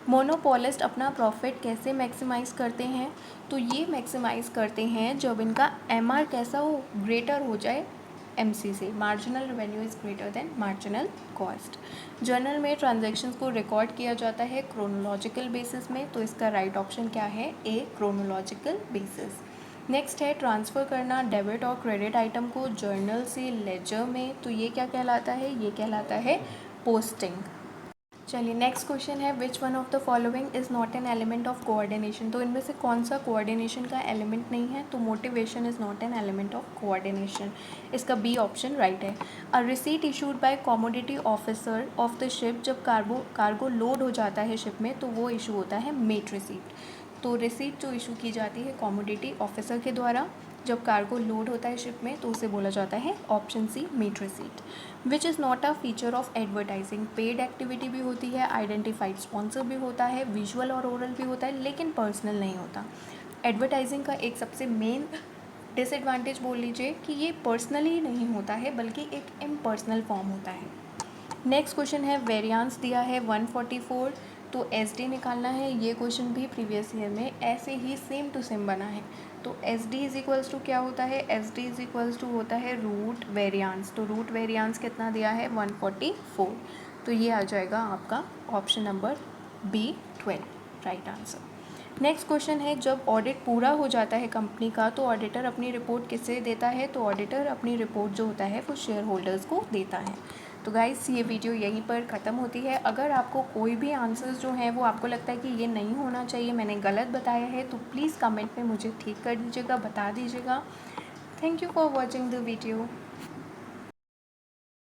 मोनोपोलिस्ट अपना प्रॉफिट कैसे मैक्सिमाइज़ करते हैं? तो ये मैक्सिमाइज़ करते हैं जब इनका एमआर कैसा हो? ग्रेटर हो जाए एमसी से। Marginal revenue is greater than marginal cost. Journal में ट्रांजैक्शंस को रिकॉर्ड किया जाता है क्रोनोलॉजिकल बेसिस में। तो इसका राइट ऑप्शन क्या है? ए, क्रोनोलॉजिकल बेसिस। नेक्स्ट है ट्रांसफ़र करना डेबिट और क्रेडिट आइटम को जर्नल से लेजर में। तो ये क्या कहलाता है? ये कहलाता है पोस्टिंग। चलिए नेक्स्ट क्वेश्चन है, which one of the following is not an element of coordination? तो इनमें से कौन सा कोऑर्डिनेशन का एलिमेंट नहीं है? तो motivation is not an element of coordination. इसका बी ऑप्शन राइट है। A receipt issued by commodity officer of the ship, जब कार्गो लोड हो जाता है शिप में तो वो इशू होता है मेट रिसीट। तो रिसीट जो इशू की जाती है कमोडिटी ऑफिसर के द्वारा जब कार्गो लोड होता है शिप में तो उसे बोला जाता है option C, mate receipt. Which is not a feature of advertising? Paid activity भी होती है, आइडेंटिफाइड स्पॉन्सर भी होता है, विजुअल और ओरल भी होता है, लेकिन पर्सनल नहीं होता। एडवर्टाइजिंग का एक सबसे मेन डिसएडवांटेज बोल लीजिए कि ये पर्सनली नहीं होता है बल्कि एक इम्पर्सनल फॉर्म होता है। नेक्स्ट क्वेश्चन है, वेरियांस दिया है 144, तो एस डी निकालना है। ये क्वेश्चन भी प्रीवियस ईयर में ऐसे ही सेम टू सेम बना है। तो S D is equals to क्या होता है? S D is equals to होता है रूट वेरियांस। तो रूट वेरियांस कितना दिया है? 144। तो ये आ जाएगा आपका option number B 12 right answer. Next question है, जब ऑडिट पूरा हो जाता है कंपनी का तो ऑडिटर अपनी रिपोर्ट किससे देता है? तो ऑडिटर अपनी रिपोर्ट जो होता है वो शेयर होल्डर्स को देता है। तो गाइस ये वीडियो यहीं पर ख़त्म होती है। अगर आपको कोई भी आंसर्स जो हैं वो आपको लगता है कि ये नहीं होना चाहिए, मैंने गलत बताया है, तो प्लीज़ कमेंट में मुझे ठीक कर दीजिएगा, बता दीजिएगा। Thank you for watching the video.